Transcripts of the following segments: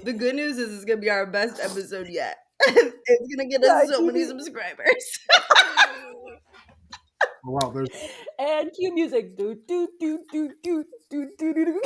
The good news is it's going to be our best episode yet. It's going to get us so many subscribers. Wow, there's And cue music. Do do do do do do do do do.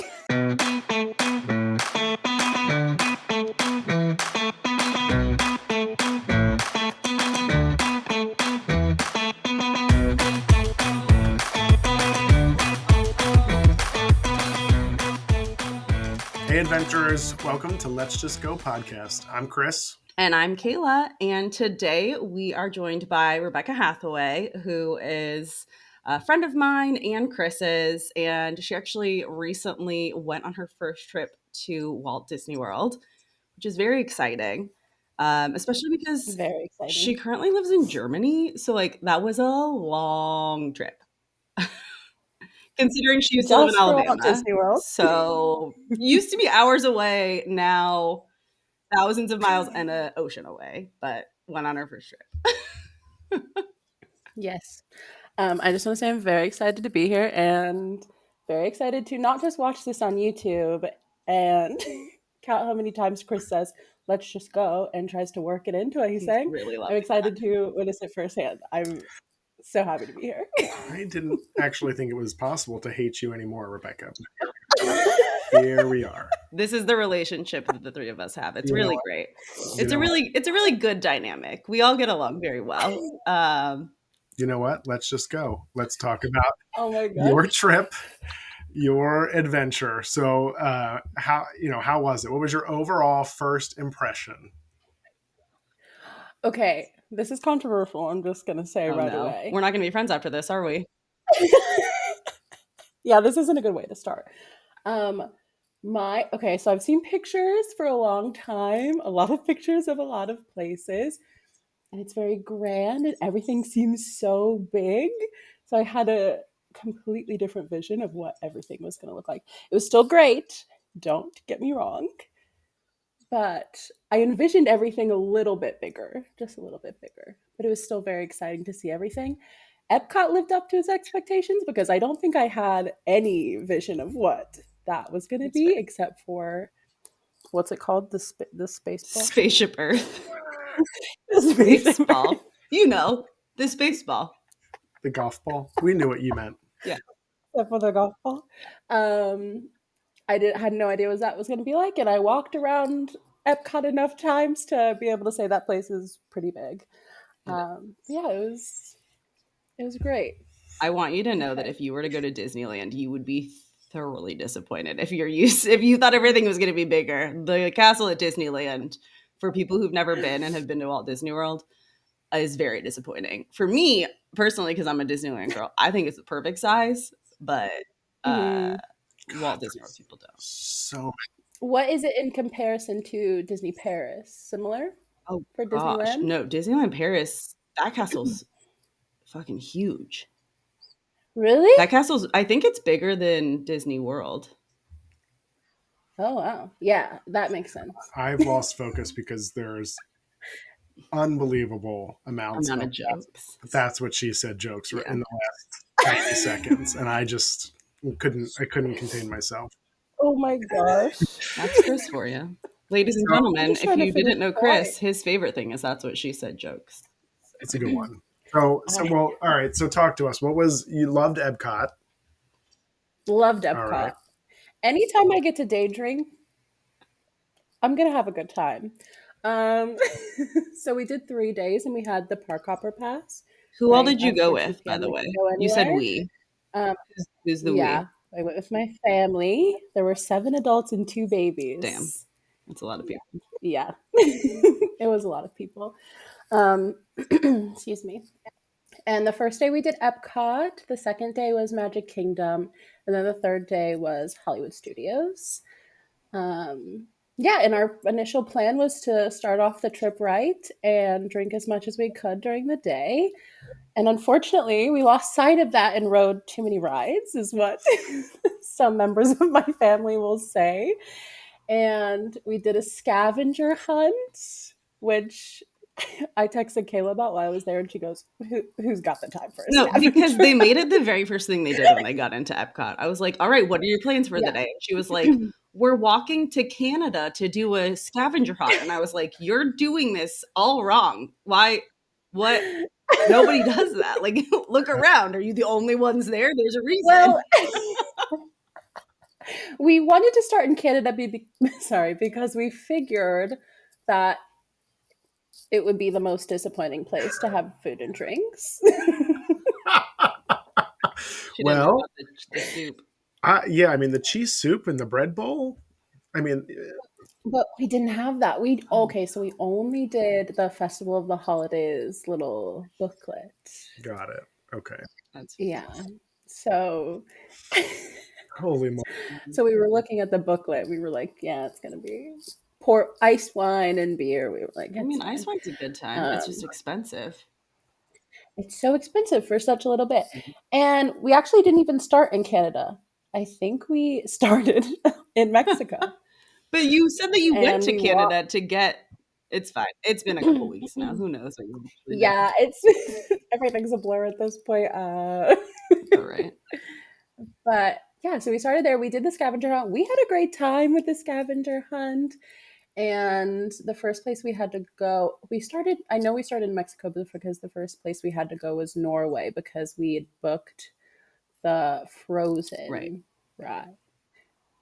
Hey adventurers, welcome to Let's Just Go podcast. I'm Chris. And I'm Kayla, and today we are joined by Rebecca Hathaway, who is a friend of mine and Chris's, and she actually recently went on her first trip to Walt Disney World, which is very exciting, especially because Very exciting. she currently lives in Germany, so that was a long trip. Considering she used to live in Just for Walt Alabama. Disney World. So used to be hours away, now thousands of miles and an ocean away, but went on her first trip. Yes. I just want to say I'm very excited to be here and very excited to not just watch this on YouTube and count how many times Chris says, let's just go, and tries to work it into what he's saying. Really I'm excited to witness it firsthand. I'm so happy to be here. I didn't actually think it was possible to hate you anymore, Rebecca. Here we are. This is the relationship that the three of us have. It's You really know great. You It's know a really good dynamic. We all get along very well. You know what? Let's just go. Let's talk about Oh my God. your trip, your adventure. So, how was it? What was your overall first impression? Okay, this is controversial. I'm just going to say right away. We're not going to be friends after this, are we? Yeah, this isn't a good way to start. So I've seen pictures for a long time, a lot of pictures of a lot of places, and it's very grand and everything seems so big. So I had a completely different vision of what everything was going to look like. It was still great, don't get me wrong, but I envisioned everything a little bit bigger, just a little bit bigger, but it was still very exciting to see everything. Epcot lived up to his expectations because I don't think I had any vision of what that was going to be, except for, what's it called? The space ball? Spaceship Earth. The Space ball. You know, the space ball. The golf ball? We knew what you meant. Yeah. Except for the golf ball. I had no idea what that was going to be like, and I walked around Epcot enough times to be able to say that place is pretty big. It was great. I want you to know that if you were to go to Disneyland, you would be thoroughly disappointed if you thought everything was going to be bigger. The castle at Disneyland, for people who've never been and have been to Walt Disney World, is very disappointing. For me personally, because I'm a Disneyland girl, I think it's the perfect size, but Walt Disney World people don't. So, what is it in comparison to Disney Paris? Similar? Oh, for gosh. Disneyland? No, Disneyland Paris, that castle's fucking huge. Really? That castle's, I think it's bigger than Disney World. Oh, wow. Yeah, that makes sense. I've lost focus because there's unbelievable amounts of jokes. That's what she said jokes Yeah. in the last 90 seconds. And I just couldn't contain myself. Oh my gosh. That's Chris for you. Ladies and gentlemen, if you didn't know Chris, his favorite thing is That's What She Said jokes. It's a good one. So well, all right. So talk to us. You loved Epcot? Loved Epcot. Right. Anytime I get to day drink, I'm going to have a good time. So we did 3 days and we had the Park Hopper Pass. Who all did you go with, by the way? You said we. Who's the we? I went with my family. There were 7 adults and 2 babies. Damn. That's a lot of people. Yeah. It was a lot of people. Excuse me. And the first day we did Epcot. The second day was Magic Kingdom. And then the third day was Hollywood Studios. And our initial plan was to start off the trip right and drink as much as we could during the day. And unfortunately, we lost sight of that and rode too many rides, is what some members of my family will say. And we did a scavenger hunt, which I texted Kayla about while I was there, and she goes, who's got the time for a scavenger? Because they made it the very first thing they did when they got into Epcot. I was like, all right, what are your plans for the day? And she was like, we're walking to Canada to do a scavenger hunt. And I was like, you're doing this all wrong. Why? What? Nobody does that. Like, look around. Are you the only ones there? There's a reason. Well, we wanted to start in Canada because we figured that it would be the most disappointing place to have food and drinks. She didn't know Well, about the soup. yeah, I mean, the cheese soup and the bread bowl. I mean, But we didn't have that. So we only did the Festival of the Holidays little booklet. got it. Okay. That's Yeah. So Holy moly. so we were looking at the booklet. We were like, yeah, it's gonna be pour ice wine and beer. We were like, I mean, it's ice fine. wine's a good time. It's just expensive. It's so expensive for such a little bit. And we actually didn't even start in Canada. I think we started in Mexico. But you said that you went And to we Canada to get. It's fine. It's been a couple weeks now. Who knows what you actually did? Yeah, it's everything's a blur at this point. All right. But yeah, so we started there. We did the scavenger hunt. We had a great time with the scavenger hunt. And the first place we had to go, I know we started in Mexico because the first place we had to go was Norway because we had booked the Frozen ride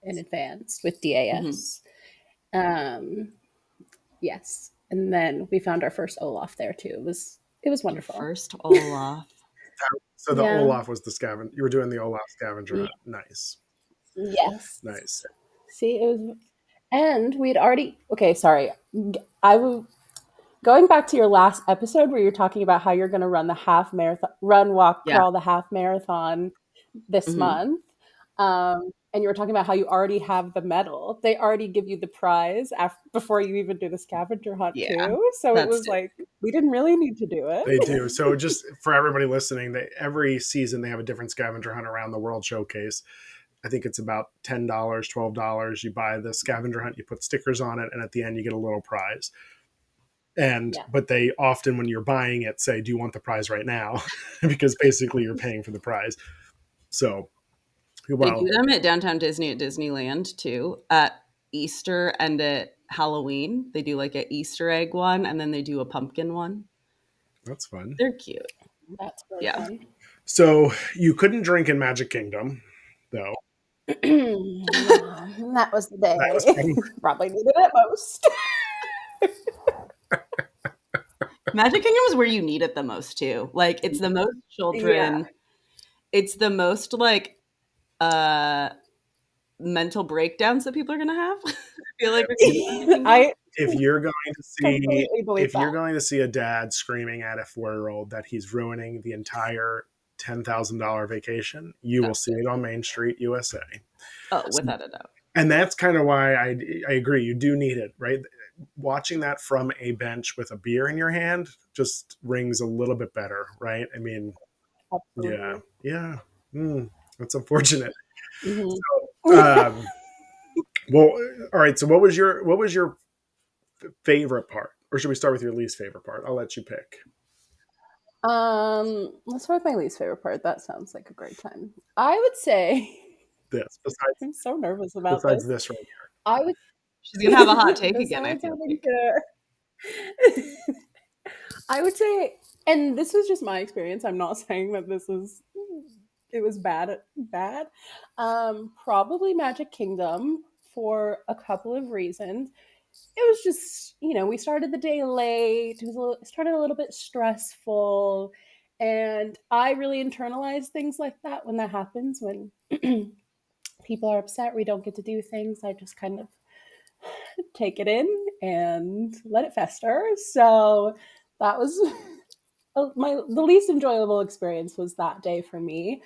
in advance with DAS. Yes. And then we found our first Olaf there too. It was wonderful. First Olaf. So the Olaf was the scavenger. You were doing the Olaf scavenger hunt. Nice. Yes. Nice. See, it was, and we'd already. Okay, sorry. Going back to your last episode where you're talking about how you're going to run the half marathon, crawl the half marathon this month. And you were talking about how you already have the medal. They already give you the prize before you even do the scavenger hunt too. So it was like, we didn't really need to do it. They do. So just for everybody listening, every season they have a different scavenger hunt around the World Showcase. I think it's about $10, $12. You buy the scavenger hunt, you put stickers on it, and at the end you get a little prize. But they often, when you're buying it, say, do you want the prize right now? Because basically you're paying for the prize. So they do them at Downtown Disney at Disneyland too. At Easter and at Halloween, they do like an Easter egg one, and then they do a pumpkin one. That's fun. They're cute. That's really fun. So you couldn't drink in Magic Kingdom, though. That was the day. Probably needed it most. Magic Kingdom is where you need it the most too. Like, it's the most children. Yeah. It's the most like mental breakdowns that people are gonna have. I feel like if you're going to see a dad screaming at a 4-year-old that he's ruining the entire $10,000 vacation, you will see it on Main Street, USA. Oh, without a doubt. And that's kind of why I agree. You do need it, right? Watching that from a bench with a beer in your hand just rings a little bit better, right? I mean, yeah. That's unfortunate. Mm-hmm. So, well, all right. So what was your favorite part? Or should we start with your least favorite part? I'll let you pick. Let's start with my least favorite part. That sounds like a great time. I would say this. I'm so nervous about this right here. She's gonna have a hot take again. I feel like. I would say, and this was just my experience. I'm not saying that it was bad. Probably Magic Kingdom for a couple of reasons. It was just, we started the day late. It started a little bit stressful. And I really internalize things like that when that happens, when people are upset, we don't get to do things. I just kind of take it in and let it fester. So that was the least enjoyable experience was that day for me.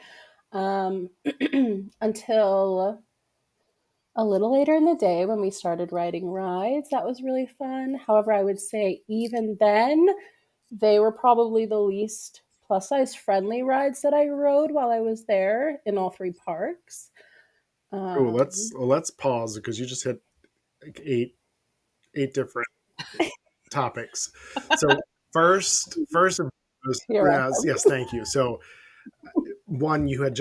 Until a little later in the day when we started riding rides. That was really fun. However, I would say even then, they were probably the least plus-size friendly rides that I rode while I was there in all 3 parks. Let's pause because you just hit like 8 different topics. So first, yes, thank you. So one, you had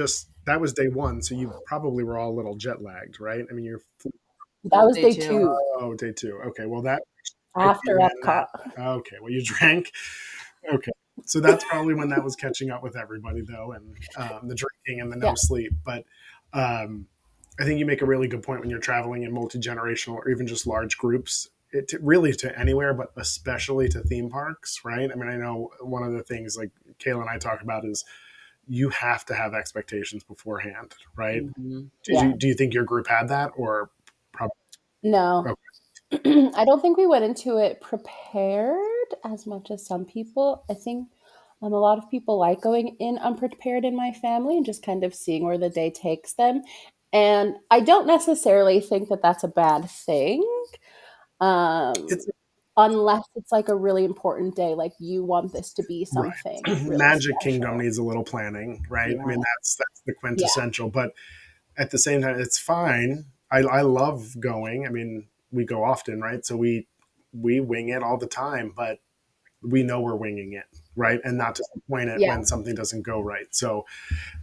that was day 1, so you probably were all a little jet lagged, right? I mean, you're That was Day day 2. 2 Oh, day 2. Okay, well that after Epcot. okay, well you drank. Okay, so that's probably when that was catching up with everybody though, and the drinking and the no Yeah. sleep. But I think you make a really good point when you're traveling in multi-generational or even just large groups. Really to anywhere, but especially to theme parks, right? I mean, I know one of the things like Kayla and I talk about is you have to have expectations beforehand, right? Mhm. Yeah. Do you think your group had that, or probably? No. I don't think we went into it prepared as much as some people. I think a lot of people like going in unprepared in my family and just kind of seeing where the day takes them. And I don't necessarily think that that's a bad thing. It's Unless it's like a really important day, like you want this to be right. something really Magic Kingdom special. needs a little planning, right? I Yeah. mean, that's the Yeah. quintessential, but at the same time, it's fine. I love going. I mean, we go often, right? So we wing it all the time, but we know we're winging it, right? And not disappoint it Yeah. when something doesn't go right. So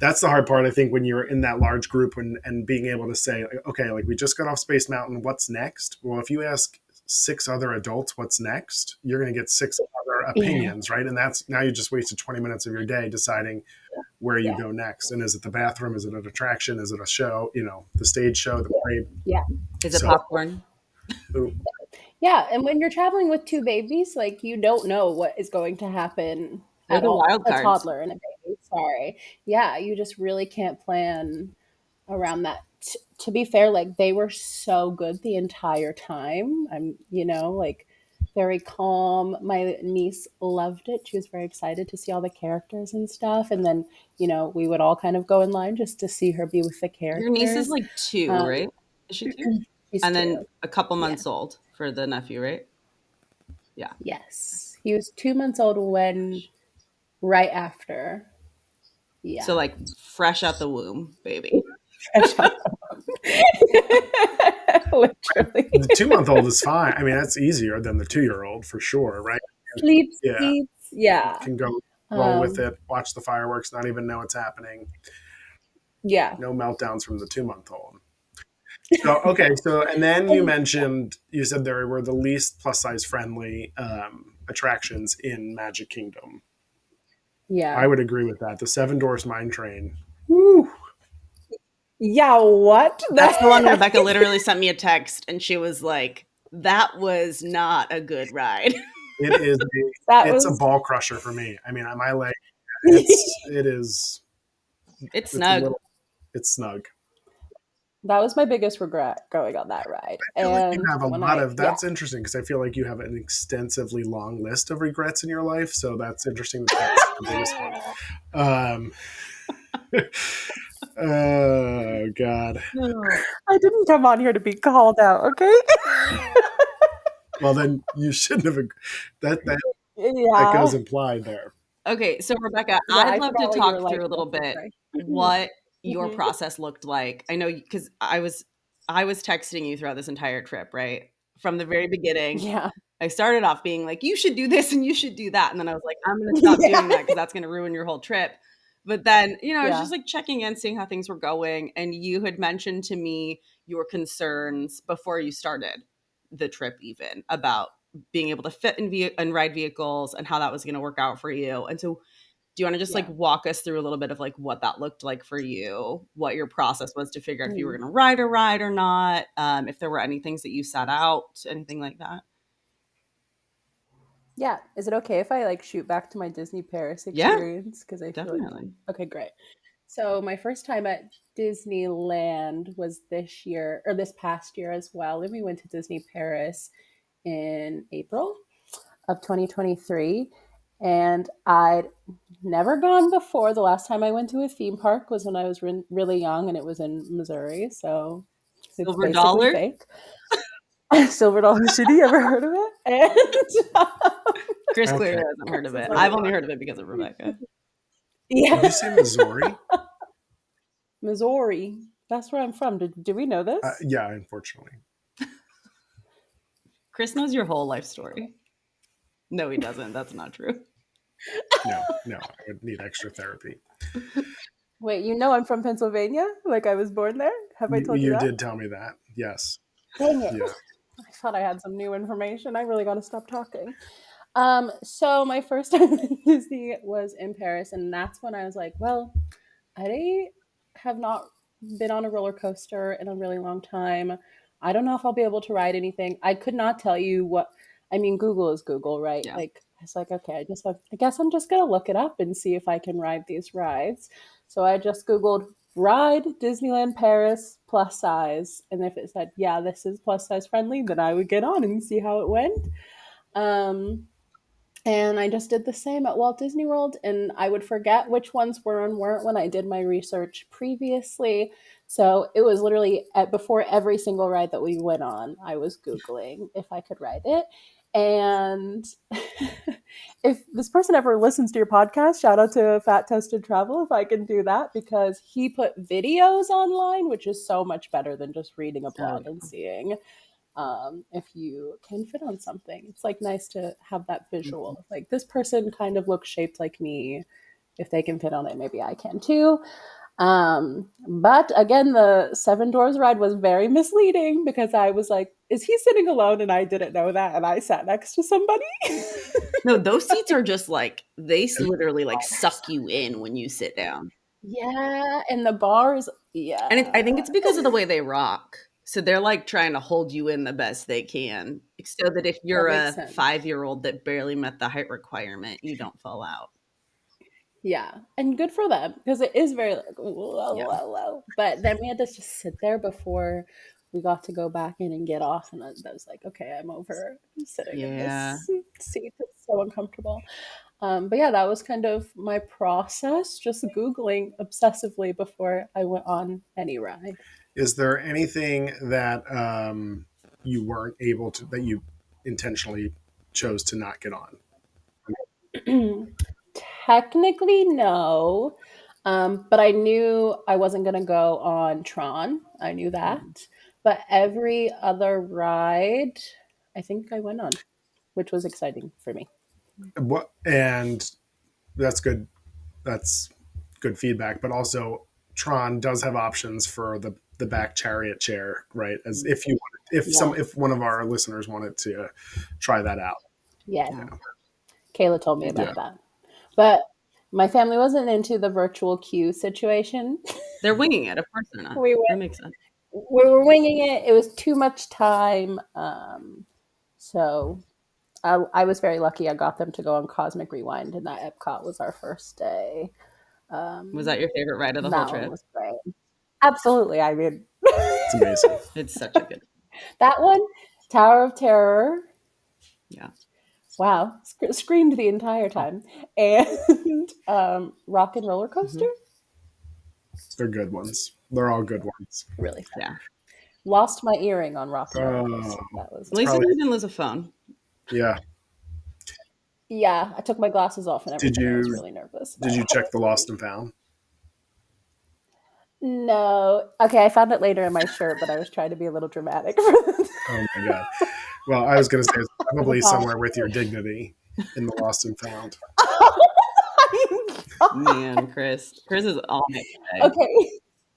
that's the hard part, I think, when you're in that large group and being able to say, okay, like we just got off Space Mountain, what's next? Well, if you ask 6 other adults what's next, you're going to get 6 other Yeah. opinions, right? And that's now you just wasted 20 minutes of your day deciding where you Yeah. go next. And is it the bathroom? Is it an attraction? Is it a show? The stage show, the parade? Yeah. Is it So, popcorn? Yeah, and when you're traveling with 2 babies, like, you don't know what is going to happen They're at the all. wild A cards. toddler and a baby, sorry. Yeah, you just really can't plan around that. To be fair, like, they were so good the entire time. Like, very calm. My niece loved it. She was very excited to see all the characters and stuff, and then, we would all kind of go in line just to see her be with the Your niece is characters. like 2, Um, right? Is she 2? she's And then 2. a couple Yeah. months old for the nephew, right? Yeah. Yes. He was 2 months old when right after. So Yeah. like fresh out the womb, baby. Fresh out literally. The 2-month-old is fine. I mean, that's easier than the 2-year-old for sure, right? Sleeps, Yeah, eats. Yeah. can go roll with it, watch the fireworks, not even know it's happening. Yeah. No meltdowns from the 2-month-old. So okay, and then you said there were the least plus size friendly attractions in Magic Kingdom. Yeah. I would agree with that. The Seven Dwarfs Mine Train. Woo. Yeah, what? That's the one Rebecca literally sent me a text and she was like, that was not a good ride. It's a ball crusher for me. I mean, my leg, it's snug. It's snug. That was my biggest regret going on that ride. I feel like you And have a when lot of that's interesting because I feel like you have an extensively long list of regrets in your life. So that's interesting. That's the biggest one. Oh God. I didn't come on here to be called out, okay? Well, then you shouldn't have. That goes implied there. Okay, so Rebecca, Yeah, I'd love to talk through a little bit what your Mhm. process looked like. I know because I was texting you throughout this entire trip, right? From the very beginning. Yeah. I started off being like, you should do this and you should do that. And then I was like, I'm going to stop doing that because that's going to ruin your whole trip. But then, I was just like checking in, seeing how things were going. And you had mentioned to me your concerns before you started the trip, even about being able to fit in ride vehicles and how that was going to work out for you. And so do you want to just like walk us through a little bit of like what that looked like for you, what your process was to figure out if you were going to ride a ride or not, if there were any things that you set out, anything like that? Yeah. Is it okay if I like shoot back to my Disney Paris experience? Because I feel definitely. Okay, great. So my first time at Disneyland was this past year as well. And we went to Disney Paris in April of 2023. And I'd never gone before. The last time I went to a theme park was when I was really young, and it was in Missouri. So it's Silver basically Dollar? fake. Silver Dollar City, ever heard of it? And Chris clearly hasn't heard of it. I've only heard of it because of Rebecca. Yeah. Did you say Missouri? Missouri. That's where I'm from. Did we know this? Yeah, unfortunately. Chris knows your whole life story. No, he doesn't. That's not true. No, I would need extra therapy. Wait, I'm from Pennsylvania? Like I was born there? Have I told you that? You did tell me that. Yes. Dang it. Yeah. I thought I had some new information. I really got to stop talking. So my first time in Disney was in Paris, and that's when I was like, well, I have not been on a roller coaster in a really long time. I don't know if I'll be able to ride anything. I could not tell you what. I mean, Google is Google, right? Yeah. Like, it's like, okay, I guess I'm just gonna look it up and see if I can ride these rides. So I just Googled ride Disneyland Paris plus size, and if it said, yeah, this is plus size friendly, then I would get on and see how it went. Um, and I just did the same at Walt Disney World, and I would forget which ones were and weren't when I did my research previously. So it was literally before every single ride that we went on, I was Googling if I could ride it. And if this person ever listens to your podcast, shout out to Fat Toasted Travel if I can do that, because he put videos online, which is so much better than just reading a blog and seeing if you can fit on something. It's like nice to have that visual. Like, this person kind of looks shaped like me. If they can fit on it, maybe I can too. But again, the Seven Dwarfs ride was very misleading because I was like, is he sitting alone? And I didn't know that. And I sat next to somebody. No, those seats are just like, they literally like suck you in when you sit down. Yeah. And the bars, yeah. And I think it's because of the way they rock. So they're like trying to hold you in the best they can, so that if you're That a makes sense. 5-year-old that barely met the height requirement, you don't fall out. Yeah, and good for them because it is very like low, Yeah. low, low. But then we had to just sit there before we got to go back in and get off, and I was like, okay, I'm over sitting in Yeah. this seat. It's so uncomfortable. But yeah, that was kind of my process, just Googling obsessively before I went on any ride. Is there anything that you weren't able to, that you intentionally chose to not get on? Technically, no. But I knew I wasn't going to go on Tron. I knew that. But every other ride, I think I went on, which was exciting for me. What, and that's good. That's good feedback. But also, Tron does have options for the back chariot chair, right? As if you if one of our listeners wanted to try that out. Yeah. Yeah. Kayla told me about Yeah. that. But my family wasn't into the virtual queue situation. They're winging it. Of course they're not. That makes sense. We were winging it. It was too much time. So I was very lucky. I got them to go on Cosmic Rewind, and that Epcot was our first day. Was that your favorite ride of the whole That one trip? was great. Absolutely. I mean, It's amazing. It's such a good. that one, Tower of Terror. Yeah. Wow, screamed the entire time. And Rock and Roller Coaster. They're good ones. They're all good ones. Really fun. Yeah. Lost my earring on Rock and Roller Coaster. That was At least probably- you didn't lose a phone. Yeah. Yeah, I took my glasses off and everything. I was really nervous. Did you check the lost and found? No. Okay, I found it later in my shirt, but I was trying to be a little dramatic. Oh my god. Well, I was going to say it's probably somewhere with your dignity in the lost and found. Man, Chris is all night. Okay,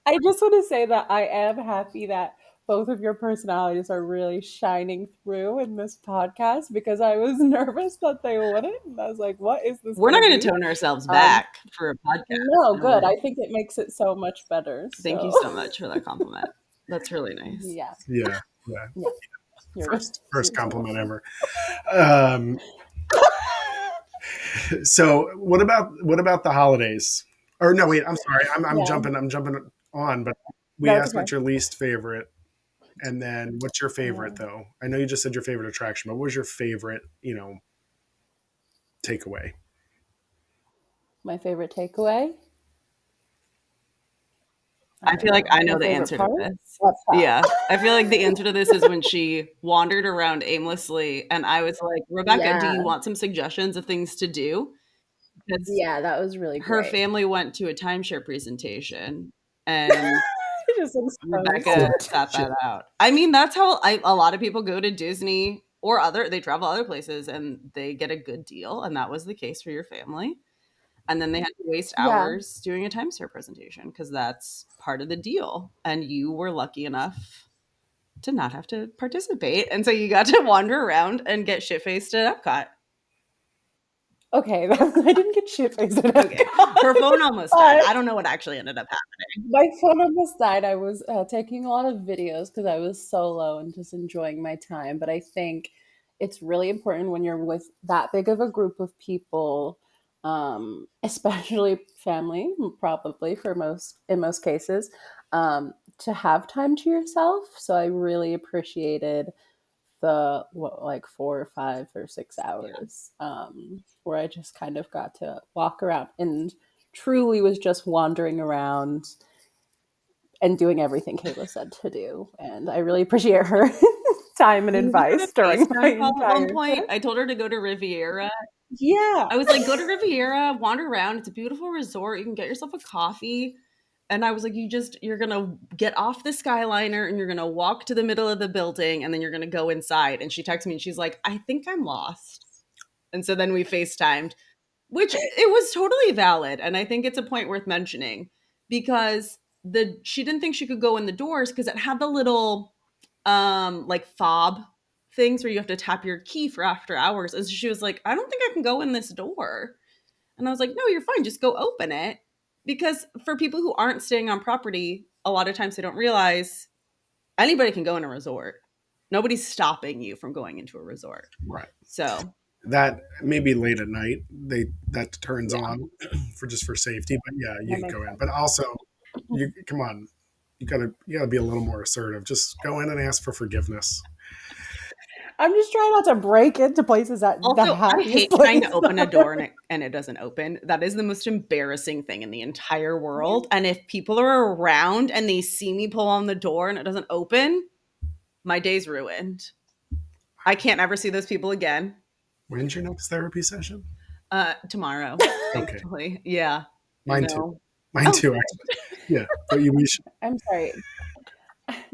I just want to say that I am happy that both of your personalities are really shining through in this podcast, because I was nervous that they wouldn't. And I was like, what is this? We're not going be? to tone ourselves back for a podcast. No, good. I think it makes it so much better. Thank you so much for that compliment. That's really nice. Yeah. Yeah. First compliment ever. So what about the holidays? Or no, wait, I'm sorry. I'm jumping on, but we asked what's your least favorite. And then what's your favorite though? I know you just said your favorite attraction, but what was your favorite, takeaway? My favorite takeaway? I feel like I know the answer to this. Yeah. I feel like the answer to this is when she wandered around aimlessly and I was like, Rebecca, do you want some suggestions of things to do? Because that was really great. Her family went to a timeshare presentation and Rebecca sat that out. I mean, that's how a lot of people go to Disney or they travel other places and they get a good deal. And that was the case for your family. And then they had to waste hours doing a timeshare presentation because that's part of the deal. And you were lucky enough to not have to participate. And so you got to wander around and get shit-faced at Epcot. Okay, I didn't get shit faced at Okay. Epcot. Her phone almost died. I don't know what actually ended up happening. My phone almost died. I was taking a lot of videos because I was solo and just enjoying my time. But I think it's really important when you're with that big of a group of people, especially family, probably in most cases, to have time to yourself. So I really appreciated the like 4 or 5 or 6 hours where I just kind of got to walk around and truly was just wandering around and doing everything Kayla said to do. And I really appreciate her time and We had a advice during my FaceTime call at one entire point. trip. I told her to go to Riviera. Yeah. I was like, go to Riviera, wander around. It's a beautiful resort. You can get yourself a coffee. And I was like, you're going to get off the Skyliner and you're going to walk to the middle of the building and then you're going to go inside. And she texted me and she's like, I think I'm lost. And so then we FaceTimed, which it was totally valid. And I think it's a point worth mentioning because she didn't think she could go in the doors because it had the little like fob things where you have to tap your key for after hours. And so she was like, I don't think I can go in this door. And I was like, no, you're fine. Just go open it. Because for people who aren't staying on property, a lot of times they don't realize anybody can go in a resort. Nobody's stopping you from going into a resort. Right. So that maybe late at night that turns on for safety. But yeah, you can go in. But also, you come on, you gotta be a little more assertive. Just go in and ask for forgiveness. I'm just trying not to break into places that also, I hate trying to open a door and it doesn't open. That is the most embarrassing thing in the entire world. And if people are around and they see me pull on the door and it doesn't open, my day's ruined. I can't ever see those people again. When's your next therapy session? Tomorrow. Okay. Thankfully. Yeah. Mine too. Mine too, actually. Yeah. But we should. I'm sorry.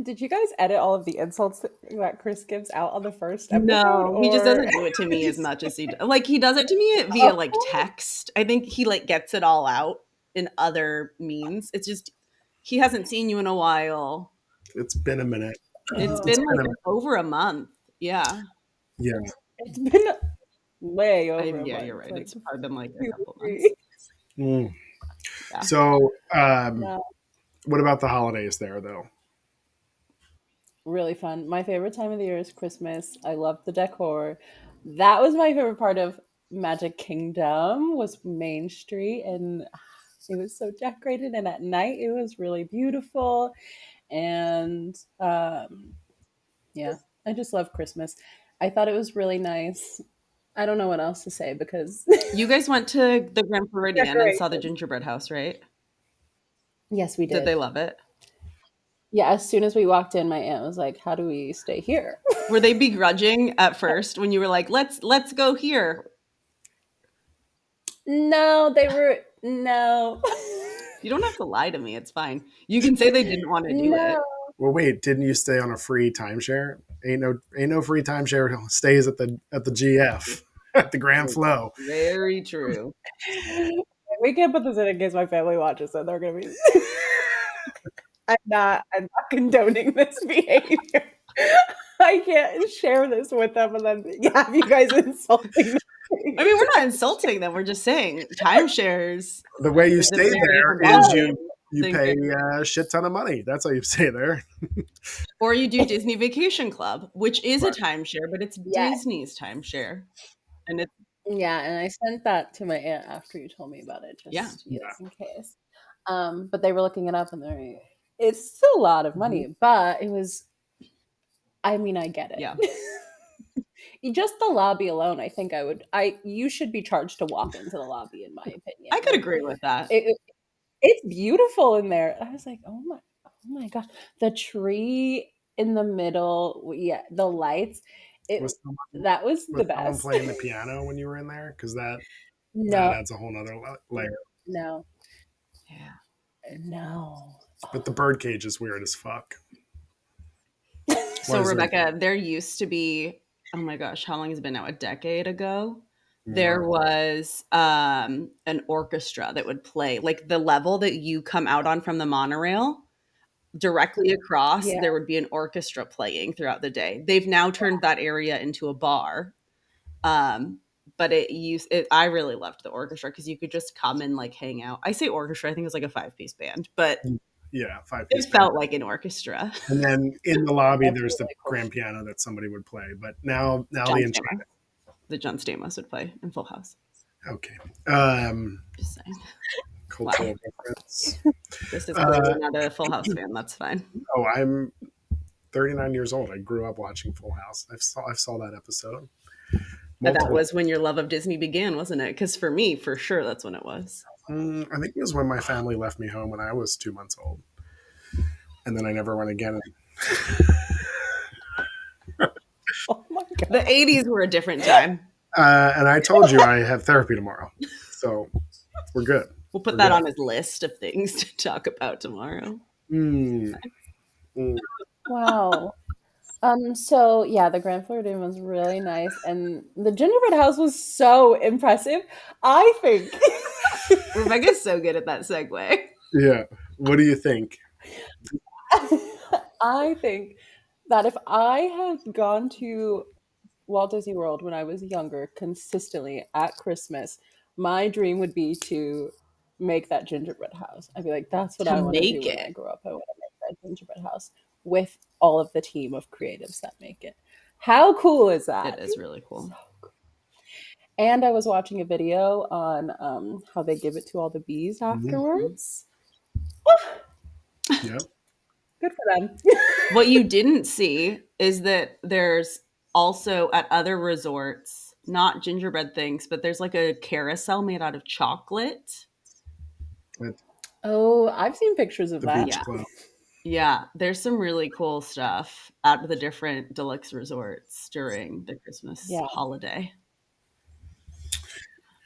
Did you guys edit all of the insults that Chris gives out on the first episode? No, he just doesn't do it to me as much as he does. Like, he does it to me via like text. I think he like gets it all out in other means. It's just he hasn't seen you in a while. It's been a minute. It's been like over a month. Yeah. Yeah. It's been way over a month. Yeah, you're right. Like, it's probably been like a couple months. Yeah. So, what about the holidays there, though? Really fun. My favorite time of the year is Christmas. I love the decor. That was my favorite part of Magic Kingdom was Main Street, and it was so decorated. And at night, it was really beautiful. And yeah, I just love Christmas. I thought it was really nice. I don't know what else to say because you guys went to the Grand Floridian and saw the gingerbread house, right? Yes, we did. Did they love it? Yeah, as soon as we walked in, my aunt was like, "How do we stay here?" Were they begrudging at first when you were like, "Let's go here"? No, they were no. You don't have to lie to me. It's fine. You can say they didn't want to do it. Well, wait, didn't you stay on a free timeshare? Ain't no free timeshare stays at the GF at the Grand Flow. Very true. We can't put this in case my family watches it. They're gonna be. I'm not condoning this behavior. I can't share this with them and then have you guys insulting them. I mean, we're not insulting them. We're just saying timeshares. The way you stay there is you pay a shit ton of money. That's how you stay there. Or you do Disney Vacation Club, which is a timeshare, but it's Disney's timeshare. And it's and I sent that to my aunt after you told me about it, just in case. But they were looking it up and it's still a lot of money, but it was, I mean, I get it. Yeah. Just the lobby alone, I think you should be charged to walk into the lobby, in my opinion. I could agree with that. It's beautiful in there. I was like, oh my gosh. The tree in the middle, the lights. That was the best. Was someone playing the piano when you were in there? Because that adds a whole nother layer. No. Yeah. No. But the birdcage is weird as fuck. So, Rebecca, there used to be, oh my gosh, how long has it been now? A decade ago? There was an orchestra that would play, like the level that you come out on from the monorail. directly across, Yeah. there would be an orchestra playing throughout the day. They've now turned that area into a bar. But I really loved the orchestra because you could just come and like hang out. I say orchestra, I think it was like a 5-piece band, but Yeah, 5-piece it band. felt like an orchestra. And then in the lobby, That's there's the really cool. grand piano that somebody would play. But now John the Stamos. The John Stamos would play in Full House. okay, Just saying. cultural Wow. reference. This is clearly not a Full House fan. That's fine. Oh, I'm 39 years old. I grew up watching Full House. I saw that episode. But that Multiple. was when your love of Disney began, wasn't it? Because for me, for sure, that's when it was. I think it was when my family left me home when I was 2 months old, and then I never went again. Oh my god. The 80s were a different time. And I told you I have therapy tomorrow, so we're good. We'll put We're that good. on his list of things to talk about tomorrow. Wow. So yeah, the Grand Floridian was really nice, and the gingerbread house was so impressive. I think Rebecca's so good at that segue. Yeah. What do you think? I think that if I had gone to Walt Disney World when I was younger consistently at Christmas, my dream would be to make that gingerbread house. I'd be like, that's what To I want to do make when I it. grow up. I want to make that gingerbread house with all of the team of creatives that make it. How cool is that? It is really cool. And I was watching a video on how they give it to all the bees afterwards. Yep. Good for them. What you didn't see is that there's also at other resorts, not gingerbread things, but there's like a carousel made out of chocolate. Oh, I've seen pictures of The that. beach Yeah. club. Yeah, there's some really cool stuff at the different deluxe resorts during the Christmas Yeah. holiday.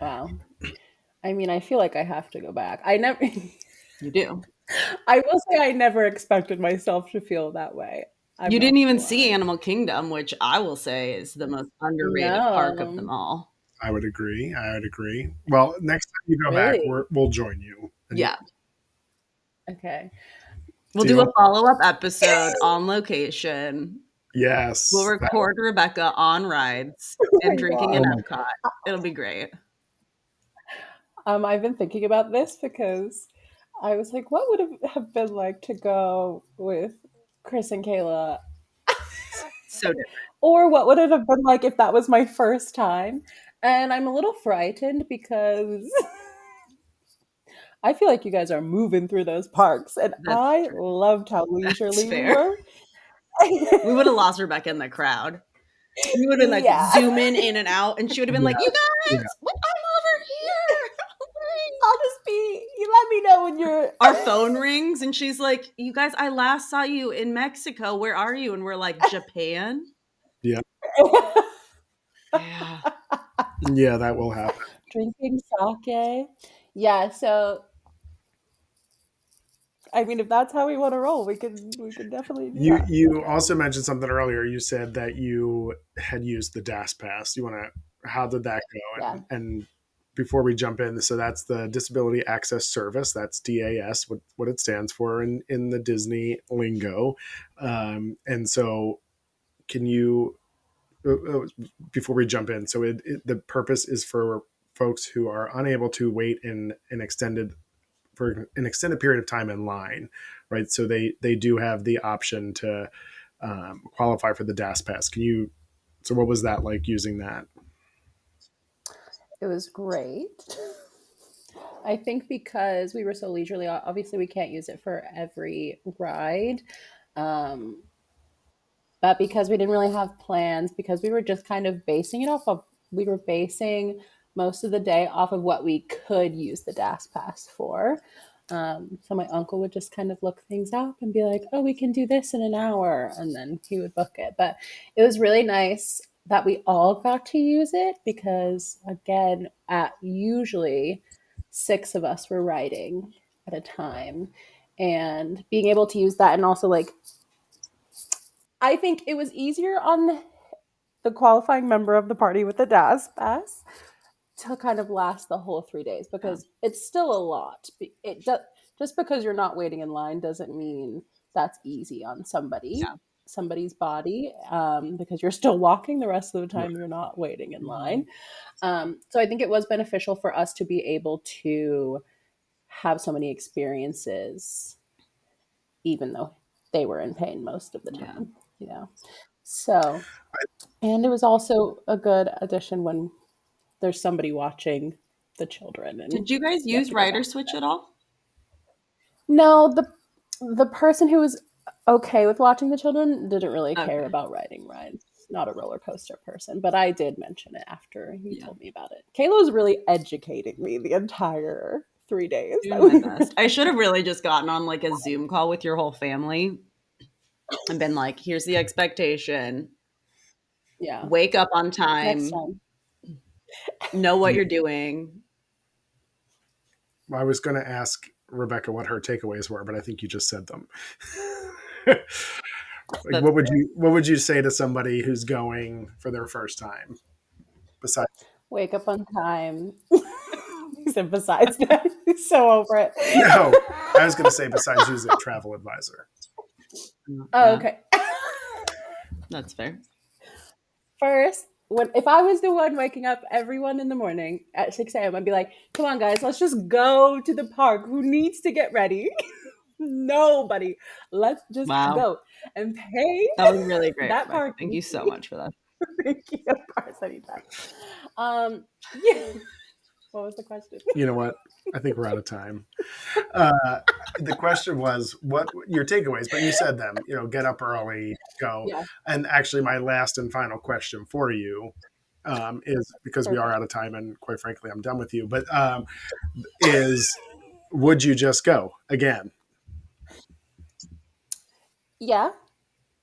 Wow. I mean, I feel like I have to go back. I never. You do. I will say I never expected myself to feel that way. You didn't even see Animal Kingdom, which I will say is the most underrated park of them No. all. I would agree. Well, next time you go back, Really? we'll join you. And Yeah. Okay. We'll do Deal? a follow-up episode on location. Yes. We'll record Rebecca on rides and drinking in God. Epcot. It'll be great. I've been thinking about this because I was like, what would it have been like to go with Chris and Kayla? So different. Or what would it have been like if that was my first time? And I'm a little frightened because I feel like you guys are moving through those parks, and That's I true. loved how leisurely we fair. were. We would have lost Rebecca in the crowd. We would have been like Yeah. zooming in and out, and she would have been like, "You guys, Yeah. I'm over here." I'll just be. You let me know when you're. Our phone rings, and she's like, "You guys, I last saw you in Mexico. Where are you?" And we're like, "Japan." Yeah. Yeah. Yeah, that will happen. Drinking sake. Yeah. So, I mean, if that's how we want to roll, we could definitely do that. You also mentioned something earlier. You said that you had used the DAS Pass. How did that go? Yeah. And before we jump in, so that's the Disability Access Service. That's DAS, what it stands for in the Disney lingo. And so, can you, before we jump in, so the purpose is for folks who are unable to wait for an extended period of time in line, right? So they do have the option to qualify for the DAS Pass. So what was that like using that? It was great. I think because we were so leisurely, obviously we can't use it for every ride. Um, but because we didn't really have plans, because we were just kind of we were basing most of the day off of what we could use the DAS Pass for. So my uncle would just kind of look things up and be like, oh, we can do this in an hour. And then he would book it. But it was really nice that we all got to use it because, again, usually 6 of us were riding at a time. And being able to use that, and also like, I think it was easier on the qualifying member of the party with the DAS Pass to kind of last the whole 3 days because it's still a lot. Just because you're not waiting in line doesn't mean that's easy on Yeah. somebody's body, because you're still walking the rest of the time. You're not waiting in line. So I think it was beneficial for us to be able to have so many experiences, even though they were in pain most of the Yeah. time. So, and it was also a good addition when there's somebody watching the children, and Did you guys you have use to go Rider back. Switch at all? No, the person who was okay with watching the children didn't really care Okay. about riding rides. Not a roller coaster person, but I did mention it after you Yeah. told me about it. Kayla was really educating me the entire 3 days. Doing my best. I should have really just gotten on like a Zoom call with your whole family and been like, here's the expectation. Yeah. Wake up on Next time. time. Know what you're doing. I was going to ask Rebecca what her takeaways were, but I think you just said them. Like, what would you say to somebody who's going for their first time? Besides, Wake up on time. He said besides that. He's so over it. no, I was going to say besides using a travel advisor. Oh, okay. That's fair. First, if I was the one waking up everyone in the morning at 6 a.m., I'd be like, come on, guys, let's just go to the park. Who needs to get ready? Nobody. Let's just go and pay. That was really great. That park. Thank you so much for that. Thank you. Of course, anytime. Yeah. What was the question? You know what? I think we're out of time. The question was what your takeaways, but you said them, get up early, go. Yeah. And actually my last and final question for you is, because we are out of time and quite frankly, I'm done with you, but is, would you just go again? Yeah.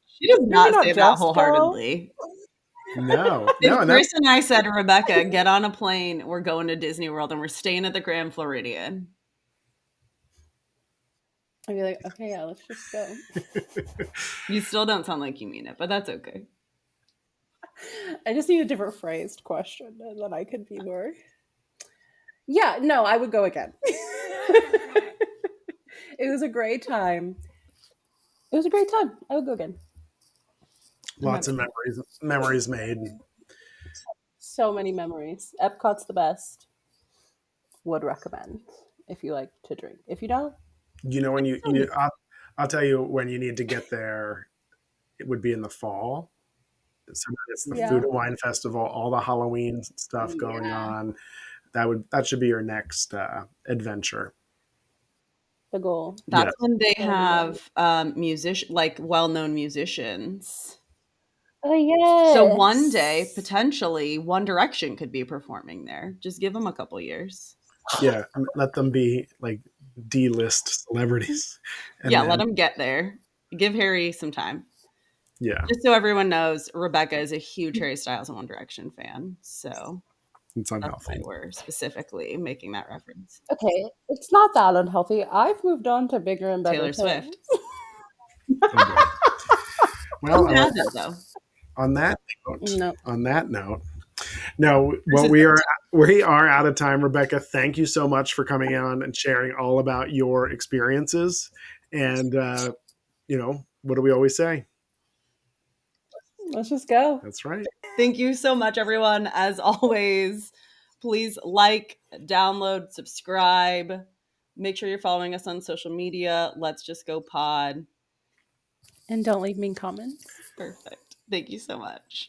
She does not say that wholeheartedly. No. If Chris and I said, Rebecca, get on a plane, we're going to Disney World and we're staying at the Grand Floridian, I'd be like, okay, yeah, let's just go. You still don't sound like you mean it, but that's okay. I just need a different phrased question, and then I could be more. Yeah, no, I would go again. It was a great time. I would go again. Lots of memories made. So many memories. Epcot's the best. Would recommend if you like to drink. If you don't, when I'll tell you when you need to get there. It would be in the fall. So it's the Food and Wine Festival, all the Halloween stuff going on. That should be your next adventure. The goal. That's when they have well-known musicians. Oh, yeah. So one day, potentially, One Direction could be performing there. Just give them a couple years. Yeah, let them be like D-list celebrities. Let them get there. Give Harry some time. Yeah. Just so everyone knows, Rebecca is a huge Harry Styles and One Direction fan. So it's unhealthy. That's why we're specifically making that reference. Okay, it's not that unhealthy. I've moved on to bigger and better Taylor things. Swift. Well, though. On that note, no. Well, we are out of time. Rebecca, thank you so much for coming on and sharing all about your experiences. And what do we always say? Let's just go. That's right. Thank you so much, everyone. As always, please like, download, subscribe. Make sure you're following us on social media. Let's just go pod. And don't leave mean comments. Perfect. Thank you so much.